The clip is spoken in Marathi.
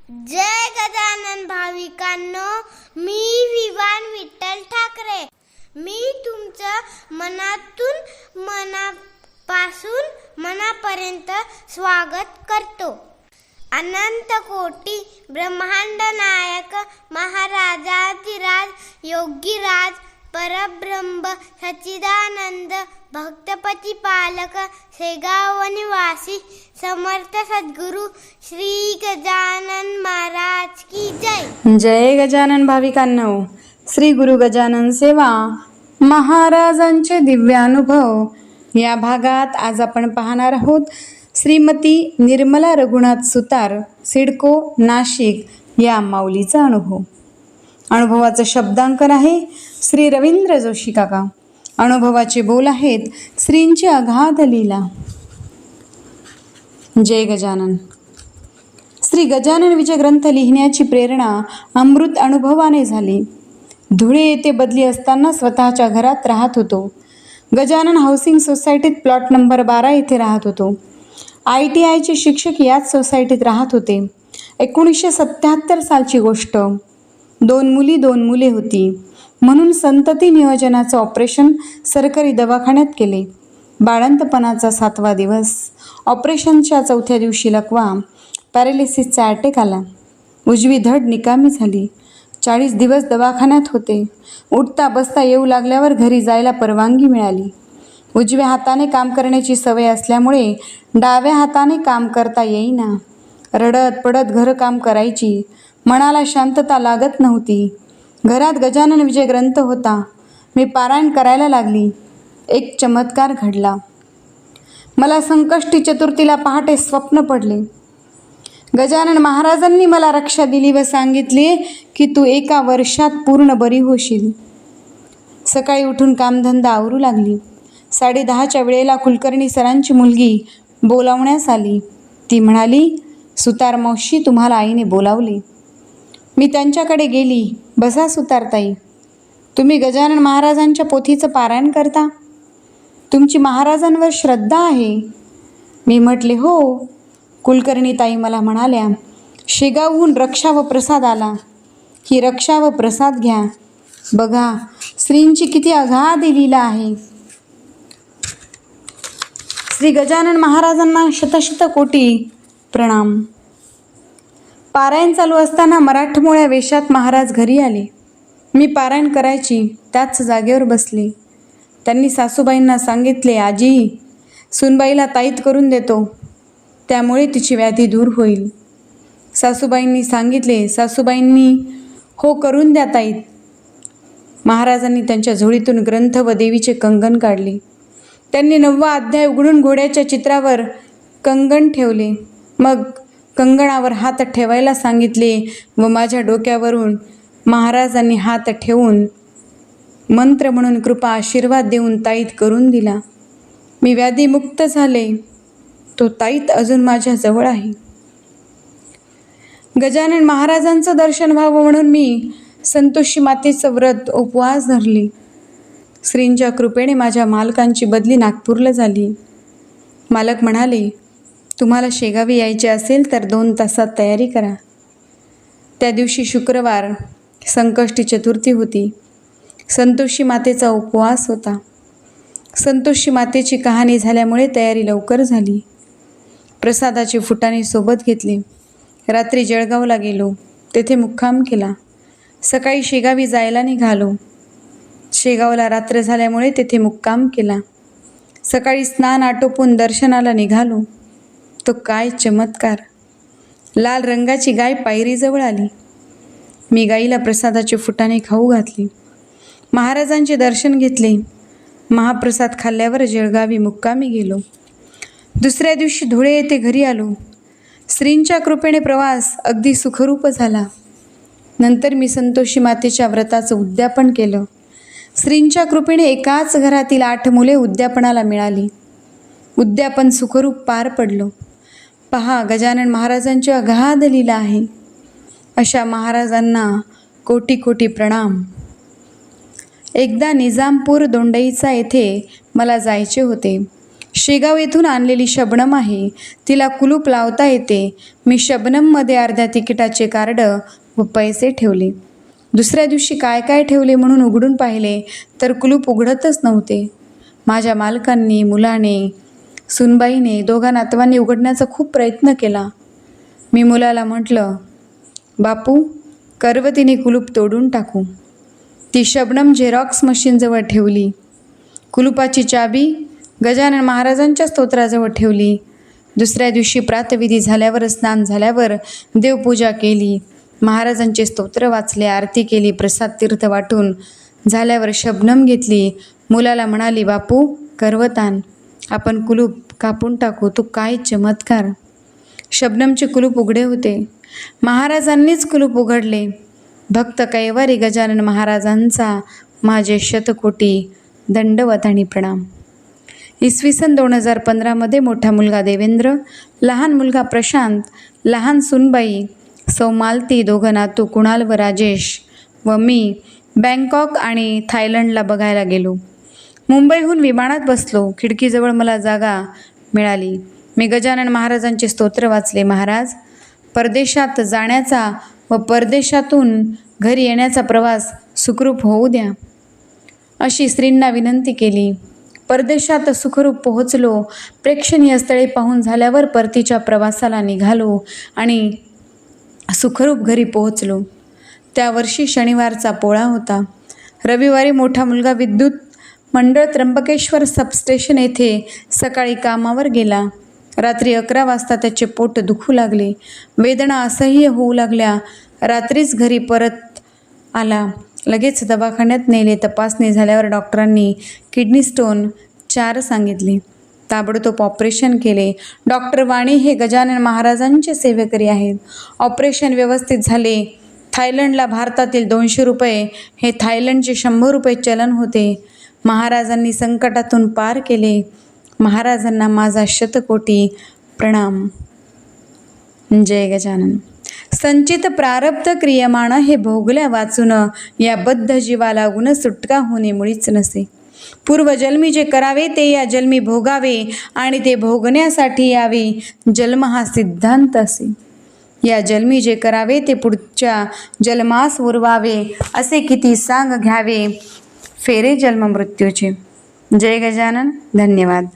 जय गजानन भाविकांनो, मी विवान विठ्ठल ठाकरे. मी तुमचं मनापासून मनापर्यंत स्वागत करतो. अनंत कोटी ब्रह्मांड नायक महाराजाधिराज योगीराज परब्रह्म सच्चिदानंद भक्तपती पालक शेगाव निवासी समर्थ सद्गुरु श्री गजानन महाराज की जय. जय गजानन भाविकांनो, श्री गुरु गजानन सेवा महाराजांचे दिव्यानुभव या भागात आज आपण पाहणार आहोत. श्रीमती निर्मला रघुनाथ सुतार, सिडको, नाशिक या माऊलीचा अनुभव. अनुभवाचं शब्दांकन आहे श्री रवींद्र जोशी काका. अनुभवाचे बोल आहेत श्रींची अगाध लीला. जय गजानन. श्री गजानन विजय ग्रंथ लिहिण्याची प्रेरणा अमृत अनुभवाने झाली. धुळे येथे बदली असताना स्वतःच्या घरात राहत होतो. गजानन हाऊसिंग सोसायटीत प्लॉट नंबर 12 येथे राहत होतो. ITIचे शिक्षक याच सोसायटीत राहत होते. 1977 सालची गोष्ट. 2 मुली 2 मुले होती. म्हणून संतती नियोजनाचं ऑपरेशन सरकारी दवाखान्यात केले. बाळंतपणाचा 7वा दिवस. ऑपरेशनच्या 4थ्या दिवशी लकवा, पॅरालिसिसचा अटॅक आला. उजवी धड निकामी झाली. 40 दिवस दवाखान्यात होते. उठता बसता येऊ लागल्यावर घरी जायला परवानगी मिळाली. उजव्या हाताने काम करण्याची सवय असल्यामुळे डाव्या हाताने काम करता येईना. रडत पडत घरकाम करायची. मनाला शांतता लागत नव्हती. घरात गजानन विजय ग्रंथ होता. मी पारायण करायला लागली. एक चमत्कार घडला. मला संकष्टी चतुर्थीला पहाटे स्वप्न पडले. गजानन महाराजांनी मला रक्षा दिली व सांगितले की तू 1 वर्षात पूर्ण बरी होशील. सकाळी उठून कामधंदा आवरू लागली. 10:30च्या वेळेला कुलकर्णी सरांची मुलगी बोलावण्यास आली. ती म्हणाली, सुतार मावशी, तुम्हाला आईने बोलावले. मी त्यांच्याकडे गेली. बसा सुतारताई, तुम्ही गजानन महाराजांच्या पोथीचं पारायण करता? तुमची महाराजांवर श्रद्धा आहे. मी म्हटले, हो. कुलकर्णी ताई मला म्हणाल्या, शेगावहून रक्षा व प्रसाद आला. ही रक्षा व प्रसाद घ्या. बघा श्रींची किती अगाध लीला आहे. श्री गजानन महाराजांना शतशत कोटी प्रणाम. पारायण चालू असताना मराठमोळ्या वेशात महाराज घरी आले. मी पारायण करायची, त्याच जागेवर बसले. त्यांनी सासूबाईंना सांगितले, आजी, सुनबाईला ताईत करून देतो, त्यामुळे तिची व्याधी दूर होईल. सासूबाईंनी सांगितले. सासूबाईंनी हो करून द्या ताईत. महाराजांनी त्यांच्या झोळीतून ग्रंथ व देवीचे कंगन काढले. त्यांनी 9वा अध्याय उघडून घोड्याच्या चित्रावर कंगन ठेवले. मग कंगणावर हात ठेवायला सांगितले व माझ्या डोक्यावरून महाराजांनी हात ठेवून मंत्र म्हणून कृपा आशीर्वाद देऊन ताईत करून दिला. मी व्याधीमुक्त झाले. तो ताईत अजून माझ्या जवळ आहे. गजानन महाराजांचं दर्शन व्हावं म्हणून मी संतोषी मातेचं व्रत उपवास धरले. श्रींच्या कृपेने माझ्या मालकांची बदली नागपूरला झाली. मालक म्हणाले, तुम्हाला शेगावी यायचे असेल तर 2 तासात तयारी करा. त्या दिवशी शुक्रवार, संकष्टी चतुर्थी होती. संतोषी मातेचा उपवास होता. संतोषी मातेची कहाणी झाल्यामुळे तयारी लवकर झाली. प्रसादाचे फुटाणे सोबत घेतले. रात्री जळगावला गेलो. तेथे मुक्काम केला. सकाळी शेगावी जायला निघालो. शेगावला रात्र झाल्यामुळे तेथे मुक्काम केला. सकाळी स्नान आटोपून दर्शनाला निघालो. तो काय चमत्कार! लाल रंगाची गाय पायरीजवळ आली. मी गाईला प्रसादाचे फुटाणे खाऊ घातले. महाराजांचे दर्शन घेतले. महाप्रसाद खाल्ल्यावर जळगावी मुक्कामी गेलो. दुसऱ्या दिवशी धुळे येथे घरी आलो. श्रींच्या कृपेने प्रवास अगदी सुखरूप झाला. नंतर मी संतोषी मातेच्या व्रताचं उद्यापन केलं. श्रींच्या कृपेने एकाच घरातील 8 मुले उद्यापनाला मिळाली. उद्यापन सुखरूप पार पडलं. पहा, गजानन महाराजांची अगाध लीला आहे. अशा महाराजांना कोटी कोटी प्रणाम. एकदा निजामपूर दोंडईचा येथे मला जायचे होते. शेगाव येथून आणलेली शबनम आहे. तिला कुलूप लावता येते. मी शबनममध्ये अर्ध्या तिकिटाचे कार्ड व पैसे ठेवले. दुसऱ्या दिवशी काय काय ठेवले म्हणून उघडून पाहिले तर कुलूप उघडतच नव्हते. माझ्या मालकांनी, मुलाने, सुनबाईने, दोघा नातवांनी उघडण्याचा खूप प्रयत्न केला. मी मुलाला म्हटलं, बापू, करवतीने कुलूप तोडून टाकू. ती शबनम झेरॉक्स मशीनजवळ ठेवली. कुलुपाची चाबी गजानन महाराजांच्या स्तोत्राजवळ ठेवली. दुसऱ्या दिवशी प्रातविधी झाल्यावर, स्नान झाल्यावर देवपूजा केली. महाराजांचे स्तोत्र वाचले, आरती केली, प्रसाद तीर्थ वाटून झाल्यावर शबनम घेतली. मुलाला म्हणाली, बापू, करवत आण, आपण कुलूप कापून टाकू. तो काय चमत्कार! शबनमचे कुलूप उघडे होते. महाराजांनीच कुलूप उघडले. भक्त कैवारी गजानन महाराजांचा माझे शतकोटी दंडवत आणि प्रणाम. इसवी सन 2015मध्ये मोठा मुलगा देवेंद्र, लहान मुलगा प्रशांत, लहान सुनबाई सौ मालती, दोघं नातू कुणाल व राजेश व मी बँकॉक आणि थायलंडला बघायला गेलो. मुंबईहून विमानात बसलो. खिडकीजवळ मला जागा मिळाली. मी गजानन महाराजांचे स्तोत्र वाचले. महाराज, परदेशात जाण्याचा व परदेशातून घरी येण्याचा प्रवास सुखरूप होऊ द्या, अशी श्रींना विनंती केली. परदेशात सुखरूप पोहोचलो. प्रेक्षणीय स्थळे पाहून झाल्यावर परतीच्या प्रवासाला निघालो आणि सुखरूप घरी पोहोचलो. त्या वर्षी शनिवारचा पोळा होता. रविवारी मोठा मुलगा विद्युत मंडळ त्र्यंबकेश्वर सबस्टेशन येथे सकाळी कामावर गेला. रात्री 11 वाजता त्याचे पोट दुखू लागले. वेदना असह्य होऊ लागल्या. रात्रीच घरी परत आला. लगेच दवाखान्यात नेले. तपासणी झाल्यावर डॉक्टरांनी किडनी स्टोन 4 सांगितले. ताबडतोब ऑपरेशन केले. डॉक्टर वाणी हे गजानन महाराजांचे सेवेकरी आहेत. ऑपरेशन व्यवस्थित झाले. थायलंडला भारतातील 200 रुपये हे थायलंडचे 100 रुपये चलन होते. महाराजांनी संकटातून पार केले. महाराजांना माझा शतकोटी प्रणाम. जय गजानन. संचित प्रारब्ध क्रियमाण हे भोगल्या वाचून, या बद्ध जीवाला गुण सुटका होणे मुळीच नसे. पूर्वजन्मी जे करावे ते या जन्मी भोगावे आणि ते भोगण्यासाठी यावे. जन्म हा सिद्धांत असे. या जन्मी जे करावे ते पुढच्या जन्मास उरवावे, असे किती सांग घ्यावे फेरे जन्म मृत्यूचे. जय गजानन. धन्यवाद.